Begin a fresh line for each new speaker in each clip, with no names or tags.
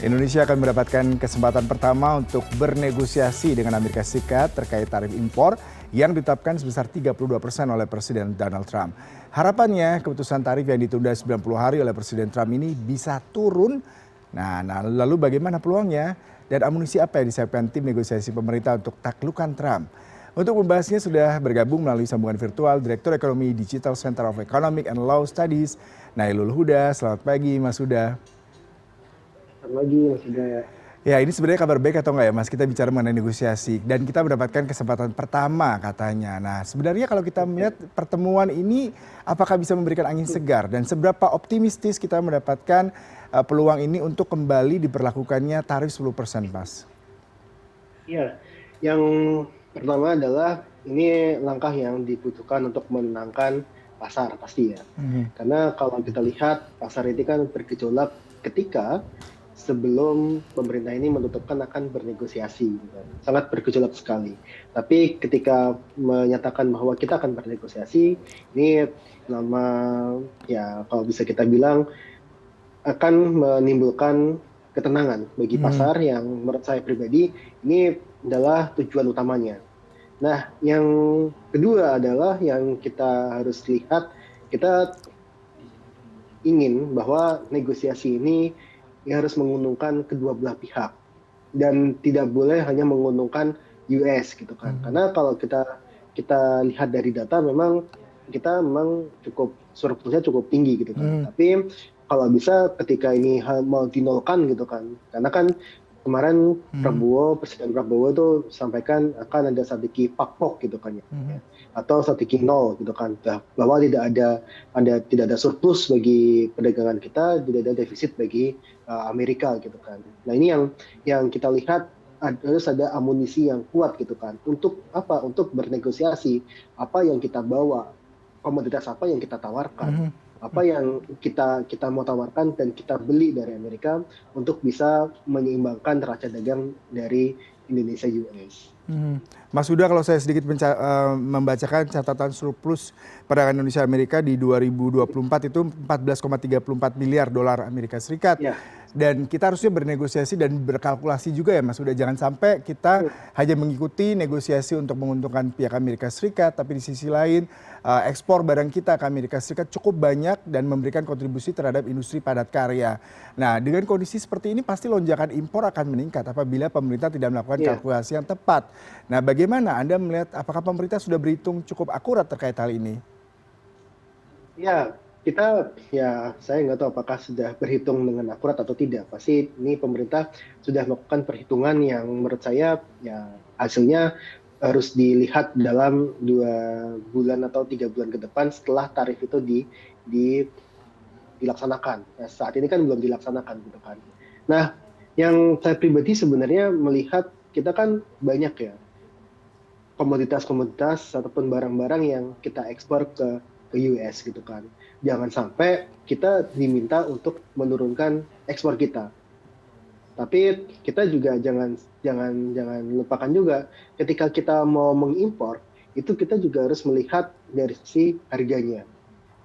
Indonesia akan mendapatkan kesempatan pertama untuk bernegosiasi dengan Amerika Serikat terkait tarif impor yang ditetapkan sebesar 32% oleh Presiden Donald Trump. Harapannya keputusan tarif yang ditunda 90 hari oleh Presiden Trump ini bisa turun. Nah, lalu bagaimana peluangnya dan amunisi apa yang disiapkan tim negosiasi pemerintah untuk taklukan Trump? Untuk membahasnya sudah bergabung melalui sambungan virtual Direktur Ekonomi Digital Center of Economic and Law Studies, Nailul Huda. Selamat pagi, Mas Huda.
Selamat pagi Mas Hidayat.
Ya, ini sebenarnya kabar baik atau enggak ya Mas? Kita bicara mengenai negosiasi dan kita mendapatkan kesempatan pertama katanya. Nah, sebenarnya kalau kita melihat pertemuan ini apakah bisa memberikan angin segar dan seberapa optimistis kita mendapatkan peluang ini untuk kembali diberlakukannya tarif 10%, Mas?
Ya, yang pertama adalah ini langkah yang dibutuhkan untuk menenangkan pasar pasti ya.
Mhm.
Karena kalau kita lihat pasar ini kan bergejolak ketika sebelum pemerintah ini menentukan akan bernegosiasi, gitu kan. Sangat bergejolak sekali. Tapi ketika menyatakan bahwa kita akan bernegosiasi, ini nama ya kalau bisa kita bilang akan menimbulkan ketenangan bagi
Mhm.
pasar yang menurut saya pribadi ini adalah tujuan utamanya. Nah, yang kedua adalah yang kita harus lihat, kita ingin bahwa negosiasi ini ya harus menguntungkan kedua belah pihak dan tidak boleh hanya menguntungkan US gitu kan.
Mhm.
Karena kalau kita kita lihat dari data memang kita memang cukup surplusnya cukup tinggi gitu kan.
Mhm.
Tapi kalau bisa ketika ini mau dinolkan gitu kan. Karena kan kemarin
Mhm.
Presiden Prabowo itu sampaikan akan ada strategi pakpok gitu kan ya.
Mhm.
Atau strategi nol gitu kan. Bahwa tidak ada surplus bagi perdagangan kita, tidak ada defisit bagi Amerika gitu kan. Nah, ini yang kita lihat harus ada amunisi yang kuat gitu kan. Untuk apa? Untuk bernegosiasi apa yang kita bawa, komoditas apa yang kita tawarkan,
Mhm.
apa yang kita mau tawarkan dan kita beli dari Amerika untuk bisa menyeimbangkan neraca dagang dari Indonesia US.
Mhm. Mas Huda, kalau saya sedikit membacakan catatan surplus perdagangan Indonesia Amerika di 2024 itu 14,34 miliar dolar Amerika Serikat.
Ya,
Dan kita harusnya bernegosiasi dan berkalkulasi juga ya Mas Huda. Jangan sampai kita hanya mengikuti negosiasi untuk menguntungkan pihak Amerika Serikat, tapi di sisi lain ekspor barang kita ke Amerika Serikat cukup banyak dan memberikan kontribusi terhadap industri padat karya. Nah, dengan kondisi seperti ini pasti lonjakan impor akan meningkat apabila pemerintah tidak melakukan
ya,
kalkulasi yang tepat. Nah, bagaimana Anda melihat apakah pemerintah sudah berhitung cukup akurat terkait hal ini?
ya. Kita ya saya nggak tahu apakah sudah berhitung dengan akurat atau tidak. Pasti ini pemerintah sudah melakukan perhitungan yang menurut saya ya hasilnya harus dilihat dalam 2 bulan atau 3 bulan ke depan setelah tarif itu di dilaksanakan. Nah, saat ini kan belum dilaksanakan gitu kan. Nah, yang saya pribadi sebenarnya melihat kita kan banyak ya komoditas-komoditas ataupun barang-barang yang kita ekspor ke US gitu kan. Jangan sampai kita diminta untuk menurunkan ekspor kita. Tapi kita juga jangan jangan jangan lupakan juga ketika kita mau mengimpor itu kita juga harus melihat dari sisi harganya.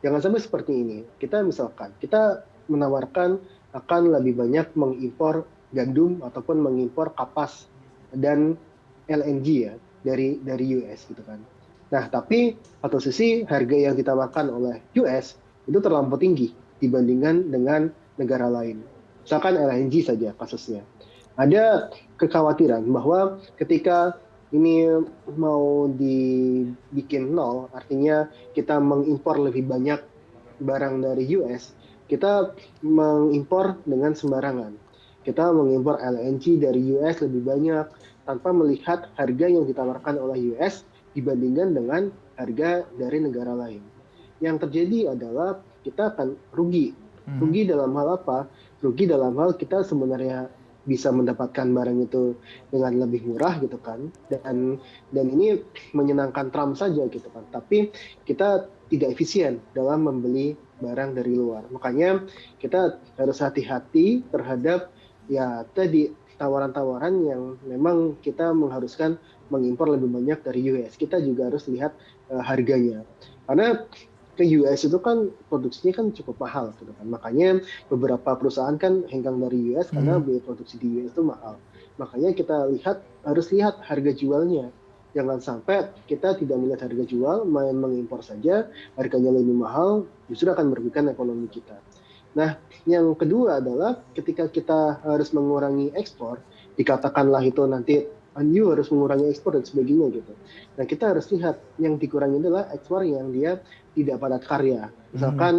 Jangan sampai seperti ini. Kita misalkan kita menawarkan akan lebih banyak mengimpor gandum ataupun mengimpor kapas dan LNG ya dari US gitu kan. Nah, tapi satu sisi harga yang ditawarkan oleh US itu terlampau tinggi dibandingkan dengan negara lain. Misalkan LNG saja kasusnya. Ada kekhawatiran bahwa ketika ini mau dibikin nol, artinya kita mengimpor lebih banyak barang dari US, kita mengimpor dengan sembarangan. Kita mengimpor LNG dari US lebih banyak tanpa melihat harga yang ditawarkan oleh US dibandingkan dengan harga dari negara lain. Yang terjadi adalah kita akan rugi.
Mhm.
Rugi dalam hal apa? Rugi dalam hal kita sebenarnya bisa mendapatkan barang itu dengan lebih murah gitu kan, dan ini menyenangkan Trump saja gitu kan, tapi kita tidak efisien dalam membeli barang dari luar. Makanya kita harus hati-hati terhadap ya tadi tawaran-tawaran yang memang kita mengharuskan mengimpor lebih banyak dari US. Kita juga harus lihat harganya, karena ke US itu kan produksinya kan cukup mahal gitu kan. Makanya beberapa perusahaan kan hengkang dari US karena
Mhm.
biaya produksi di US itu mahal. Makanya kita harus lihat harga jualnya. Jangan sampai kita tidak melihat harga jual, main mengimpor saja, harganya lebih mahal, justru akan merugikan ekonomi kita. Nah, yang kedua adalah ketika kita harus mengurangi ekspor, dikatakanlah itu nanti you harus mengurangi ekspor dan sebagainya gitu. Nah, kita harus lihat yang dikurangi adalah ekspor yang dia tidak padat karya.
Mhm.
Misalkan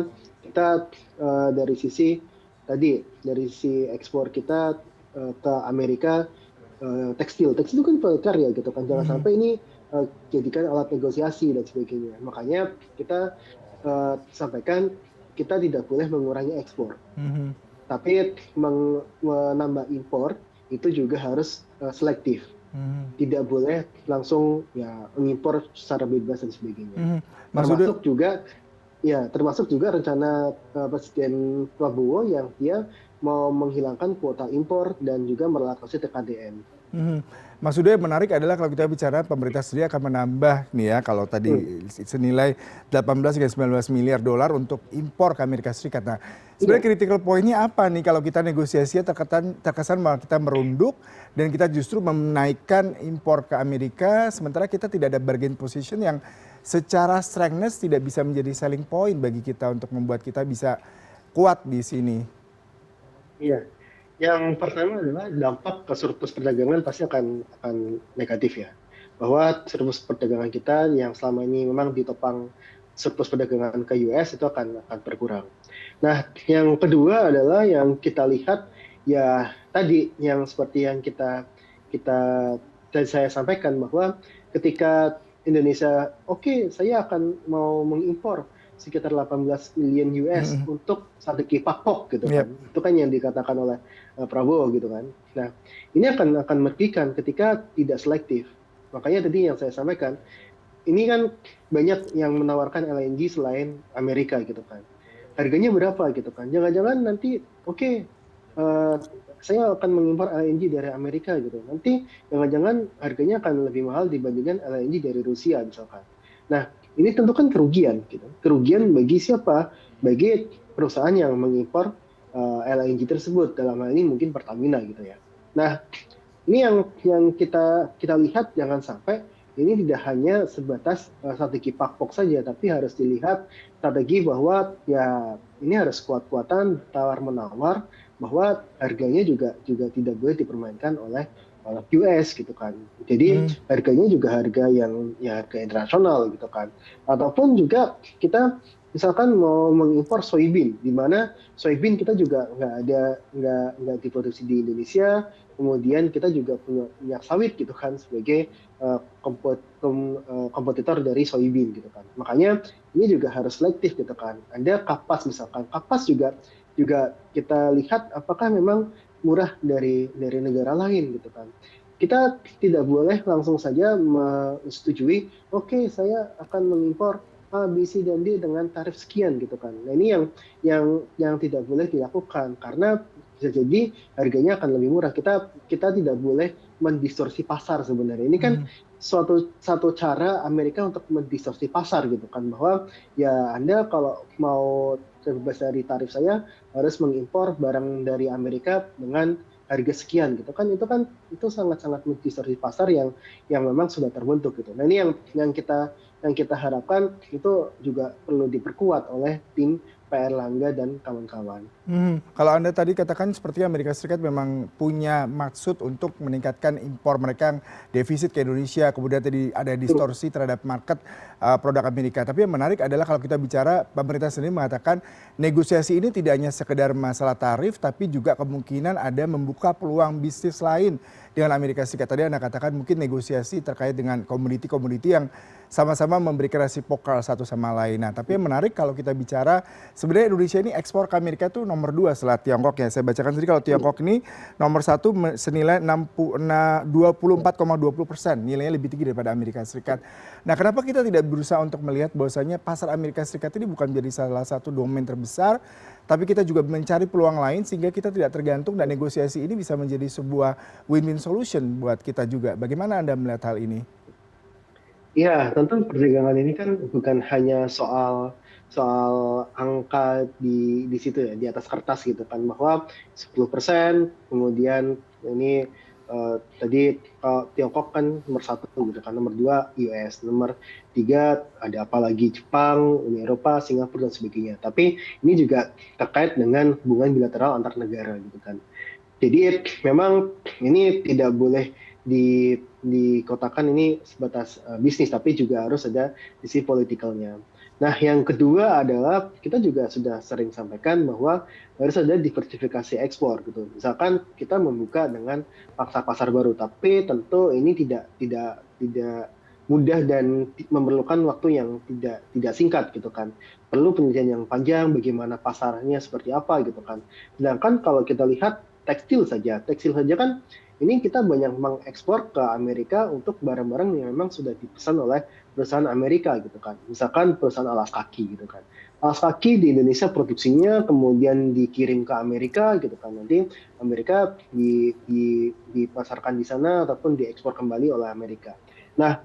kita dari sisi ekspor kita ke Amerika tekstil, tekstil itu kan padat karya gitu kan. Jangan
Mhm.
sampai ini jadikan alat negosiasi dan sebagainya. Makanya kita sampaikan kita tidak boleh mengurangi ekspor,
Mhm.
tapi menambah impor itu juga harus selektif.
Mhm.
Tidak boleh langsung ya mengimpor secara bebas dan sebagainya.
Mhm. Maksudnya
Termasuk juga termasuk juga rencana Presiden Prabowo yang dia mau menghilangkan kuota impor dan juga merelaksasi TKDN.
mhm. Mas Uda yang menarik adalah kalau kita bicara pemerintah sendiri akan menambah nih ya kalau
Hmm,
tadi senilai 18 hingga 19 miliar dolar untuk impor ke Amerika Serikat. Nah, sebenarnya
iya,
critical point-nya apa nih kalau kita negosiasinya terkesan malah kita merunduk dan kita justru menaikkan impor ke Amerika sementara kita tidak ada bargain position yang secara strengthness tidak bisa menjadi selling point bagi kita untuk membuat kita bisa kuat di sini.
iya. Yang pertama adalah dampak ke surplus perdagangan pasti akan negatif ya. Bahwa surplus perdagangan kita yang selama ini memang ditopang surplus perdagangan ke US itu akan berkurang. Nah, yang kedua adalah yang kita lihat ya tadi yang seperti yang kita dan saya sampaikan bahwa ketika Indonesia oke, saya akan mau mengimpor sekitar 18 miliar US
Mhm.
untuk strategi pakpok gitu
Yap.
kan. Itu kan yang dikatakan oleh Prabowo gitu kan. Nah, ini akan merugikan ketika tidak selektif. Makanya tadi yang saya sampaikan, ini kan banyak yang menawarkan LNG selain Amerika gitu kan. Harganya berapa gitu kan? Jangan-jangan nanti uh, saya akan mengimpor LNG dari Amerika gitu. Nanti jangan-jangan harganya akan lebih mahal dibandingkan LNG dari Rusia misalkan. Nah, ini tentu kan kerugian gitu. Kerugian bagi siapa? Bagi perusahaan yang mengimpor LNG tersebut. Dalam hal ini mungkin Pertamina gitu ya. Nah, ini yang kita lihat jangan sampai ini tidak hanya sebatas strategi pakpok saja, tapi harus dilihat strategi bahwa ya ini harus kuat-kuatan tawar menawar bahwa harganya juga tidak boleh dipermainkan oleh US gitu kan. Jadi
Mhm.
harganya juga harga yang ya harga internasional gitu kan. Ataupun juga kita misalkan mau mengimpor soybean, di mana soybean kita juga nggak diproduksi di Indonesia, kemudian kita juga punya minyak sawit gitu kan sebagai kompetitor dari soybean gitu kan. Makanya ini juga harus selektif gitu kan. Ada kapas misalkan, kapas juga kita lihat apakah memang murah dari negara lain gitu kan. Kita tidak boleh langsung saja menyetujui, oke, saya akan mengimpor A, B, C, dan D dengan tarif sekian gitu kan. Nah ini yang tidak boleh dilakukan karena bisa jadi harganya akan lebih murah. Kita tidak boleh mendistorsi pasar sebenarnya. Ini kan
Mhm.
satu cara Amerika untuk mendistorsi pasar gitu kan bahwa ya Anda kalau mau terbebas dari tarif saya harus mengimpor barang dari Amerika dengan harga sekian gitu kan itu sangat-sangat mendistorsi pasar yang memang sudah terbentuk gitu. Nah ini yang kita harapkan itu juga perlu diperkuat oleh tim Pak Erlangga dan kawan-kawan.
Mhm. Kalau Anda tadi katakan sepertinya Amerika Serikat memang punya maksud untuk meningkatkan impor mereka yang defisit ke Indonesia, kemudian tadi ada distorsi terhadap market produk Amerika. Tapi yang menarik adalah kalau kita bicara pemerintah sendiri mengatakan negosiasi ini tidak hanya sekedar masalah tarif, tapi juga kemungkinan ada membuka peluang bisnis lain dengan Amerika Serikat. Tadi Anda katakan mungkin negosiasi terkait dengan komoditi-komoditi yang sama-sama memberikan resiprokal satu sama lain. Nah, tapi yang menarik kalau kita bicara sebenarnya Indonesia ini ekspor ke Amerika itu nomor 2 setelah Tiongkok ya. Saya bacakan sendiri kalau Tiongkok ini nomor 1 senilai 24,20%. Nilainya lebih tinggi daripada Amerika Serikat. Nah, kenapa kita tidak berusaha untuk melihat bahwasanya pasar Amerika Serikat ini bukan menjadi salah satu domain terbesar, tapi kita juga mencari peluang lain sehingga kita tidak tergantung dan negosiasi ini bisa menjadi sebuah win-win solution buat kita juga. Bagaimana Anda melihat hal ini?
Ya, tentu perdagangan ini kan bukan hanya soal soal angka di situ ya, di atas kertas gitu kan, bahwa 10%, kemudian ini tadi Tiongkok kan nomor satu gitu kan, nomor dua US, nomor tiga ada apa lagi Jepang, Uni Eropa, Singapura dan sebagainya. Tapi ini juga terkait dengan hubungan bilateral antar negara gitu kan. Jadi memang ini tidak boleh dikotakan ini sebatas bisnis, tapi juga harus ada sisi politikalnya. Nah, yang kedua adalah kita juga sudah sering sampaikan bahwa harus ada diversifikasi ekspor gitu. Misalkan kita membuka dengan pangsa pasar baru, tapi tentu ini tidak mudah dan memerlukan waktu yang tidak singkat gitu kan. Perlu penelitian yang panjang, bagaimana pasarnya seperti apa gitu kan. Sedangkan kalau kita lihat tekstil saja kan ini kita banyak mengekspor ke Amerika untuk barang-barang yang memang sudah dipesan oleh perusahaan Amerika gitu kan. Misalkan perusahaan alas kaki gitu kan. Alas kaki di Indonesia produksinya kemudian dikirim ke Amerika gitu kan. Nanti Amerika dipasarkan di sana ataupun diekspor kembali oleh Amerika. Nah,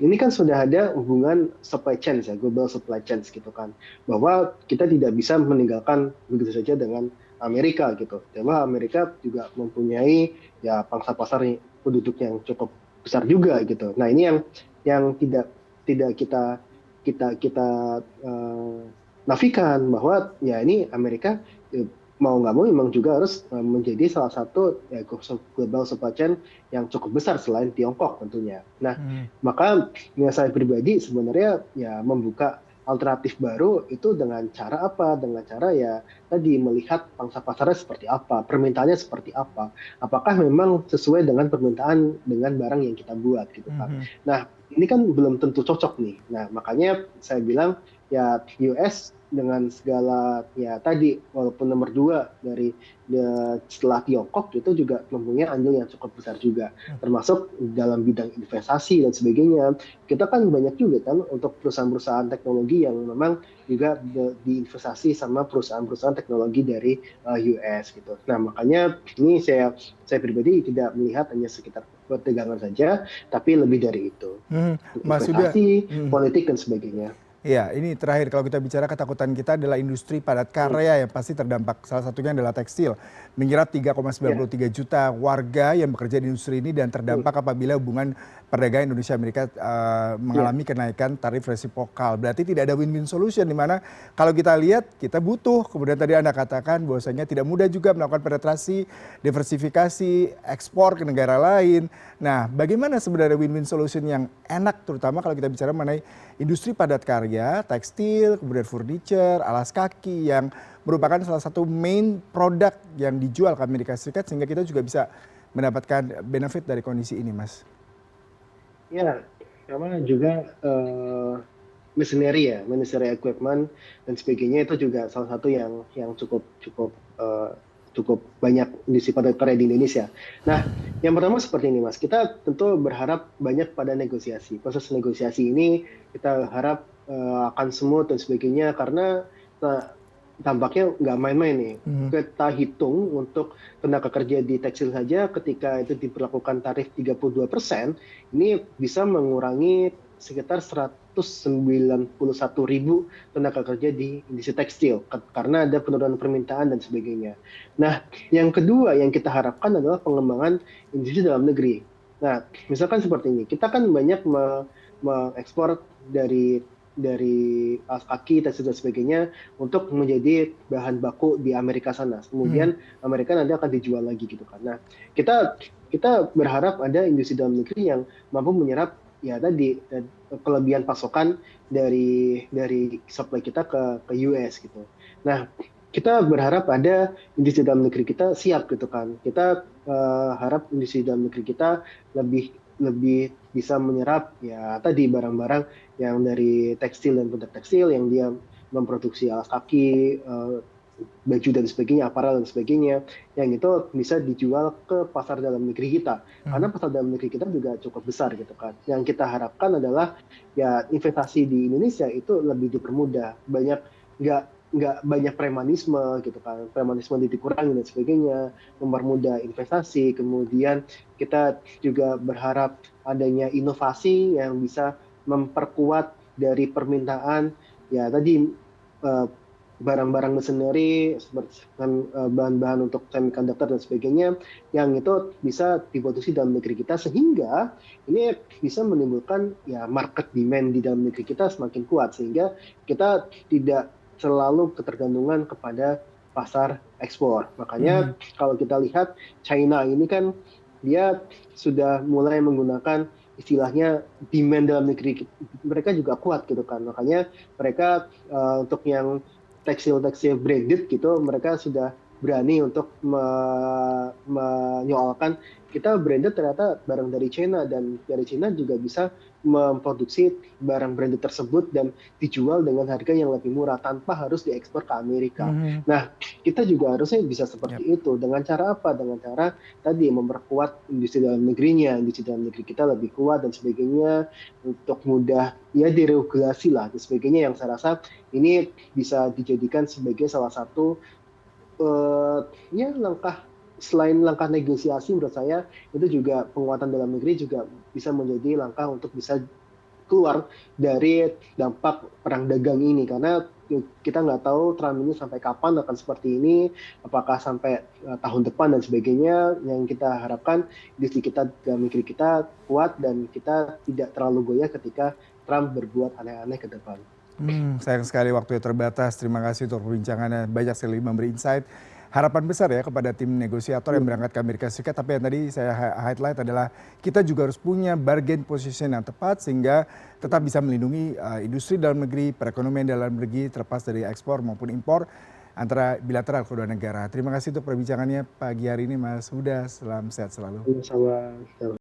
ini kan sudah ada hubungan supply chain ya, global supply chain gitu kan. Bahwa kita tidak bisa meninggalkan begitu saja dengan Amerika gitu. Karena Amerika juga mempunyai ya pangsa pasar penduduk yang cukup besar juga gitu. Nah, ini yang tidak kita nafikan bahwa ya ini Amerika mau nggak mau memang juga harus menjadi salah satu ya, global supply chain yang cukup besar selain Tiongkok tentunya. Nah, maka ya, saya pribadi sebenarnya ya membuka alternatif baru itu dengan cara apa? Dengan cara ya tadi melihat pangsa pasarnya seperti apa, permintaannya seperti apa. Apakah memang sesuai dengan permintaan dengan barang yang kita buat gitu kan. Nah, ini kan belum tentu cocok nih. Nah, makanya saya bilang ya US dengan segala ya tadi walaupun nomor dua dari setelah Tiongkok itu juga mempunyai andil yang cukup besar juga, termasuk dalam bidang investasi dan sebagainya. Kita kan banyak juga kan untuk perusahaan-perusahaan teknologi yang memang juga diinvestasi sama perusahaan-perusahaan teknologi dari US gitu. Nah, makanya ini saya pribadi tidak melihat hanya sekitar perdagangan saja, tapi lebih dari itu.
Mas Yuda,
Investasi, politik dan sebagainya.
ya, ini terakhir kalau kita bicara ketakutan kita adalah industri padat karya yang pasti terdampak. Salah satunya adalah tekstil. Menyerap 3,93 juta warga yang bekerja di industri ini dan terdampak apabila hubungan perdagangan Indonesia-Amerika mengalami kenaikan tarif resiprokal. Berarti tidak ada win-win solution di mana kalau kita lihat kita butuh. Kemudian tadi Anda katakan bahwasanya tidak mudah juga melakukan penetrasi, diversifikasi, ekspor ke negara lain. Nah, bagaimana sebenarnya win-win solution yang enak terutama kalau kita bicara mengenai industri padat karya, tekstil, kemudian furniture, alas kaki yang merupakan salah satu main produk yang dijual ke Amerika Serikat sehingga kita juga bisa mendapatkan benefit dari kondisi ini, Mas.
Ya, karena juga machinery equipment dan sebagainya itu juga salah satu yang cukup banyak industri padat karya di Indonesia. Nah, yang pertama seperti ini, Mas. Kita tentu berharap banyak pada negosiasi. Proses negosiasi ini kita harap akan smooth dan sebagainya karena tampaknya nggak main-main nih. Kita hitung untuk tenaga kerja di tekstil saja ketika itu diberlakukan tarif 32%, ini bisa mengurangi sekitar 191.000 tenaga kerja di industri tekstil karena ada penurunan permintaan dan sebagainya. Nah, yang kedua yang kita harapkan adalah pengembangan industri dalam negeri. Nah, misalkan seperti ini, kita kan banyak mengekspor dari alas kaki dan sebagainya untuk menjadi bahan baku di Amerika sana. Kemudian Amerika nanti akan dijual lagi gitu kan. Nah, kita berharap ada industri dalam negeri yang mampu menyerap ya tadi kelebihan pasokan dari supply kita ke US gitu. Nah, kita berharap ada industri dalam negeri kita siap gitu kan. Kita harap industri dalam negeri kita lebih bisa menyerap ya tadi barang-barang yang dari tekstil dan produk tekstil yang dia memproduksi alas kaki, baju dan sebagainya, aparel dan sebagainya, yang itu bisa dijual ke pasar dalam negeri kita. Karena pasar dalam negeri kita juga cukup besar gitu kan. Yang kita harapkan adalah ya investasi di Indonesia itu lebih dipermudah, nggak banyak premanisme gitu kan, premanisme dikurangi dan sebagainya, mempermudah investasi. Kemudian kita juga berharap adanya inovasi yang bisa memperkuat dari permintaan ya tadi eh, barang-barang machinery seperti bahan-bahan untuk semiconductor dan sebagainya yang itu bisa diproduksi dalam negeri kita, sehingga ini bisa menimbulkan ya market demand di dalam negeri kita semakin kuat, sehingga kita tidak selalu ketergantungan kepada pasar ekspor. Makanya kalau kita lihat China ini kan dia sudah mulai menggunakan istilahnya demand dalam negeri mereka juga kuat gitu kan. Makanya mereka untuk yang tekstil-tekstil branded gitu, mereka sudah berani untuk menyoalkan kita branded ternyata barang dari China, dan dari China juga bisa memproduksi barang branded tersebut dan dijual dengan harga yang lebih murah tanpa harus diekspor ke Amerika.
Mhm.
Nah, kita juga harusnya bisa
Yap.
seperti itu. Dengan cara apa? Dengan cara tadi memperkuat industri dalam negerinya, industri dalam negeri kita lebih kuat dan sebagainya, untuk mudah ya diregulasi lah dan sebagainya, yang saya rasa ini bisa dijadikan sebagai salah satu ya langkah, selain langkah negosiasi menurut saya itu juga penguatan dalam negeri juga bisa menjadi langkah untuk bisa keluar dari dampak perang dagang ini, karena kita nggak tahu Trump ini sampai kapan akan seperti ini, apakah sampai tahun depan dan sebagainya. Yang kita harapkan industri kita dalam negeri kita kuat dan kita tidak terlalu goyah ketika Trump berbuat aneh-aneh ke depan.
Sayang sekali waktunya terbatas. Terima kasih untuk perbincangannya. Banyak sekali memberi insight. Harapan besar ya kepada tim negosiator yang
Hmm.
berangkat ke Amerika Serikat. Tapi yang tadi saya highlight adalah kita juga harus punya bargain position yang tepat sehingga tetap bisa melindungi industri dalam negeri, perekonomian dalam negeri terlepas dari ekspor maupun impor antara bilateral kedua negara. Terima kasih untuk perbincangannya pagi hari ini Mas Huda. Salam sehat selalu.
Sama-sama.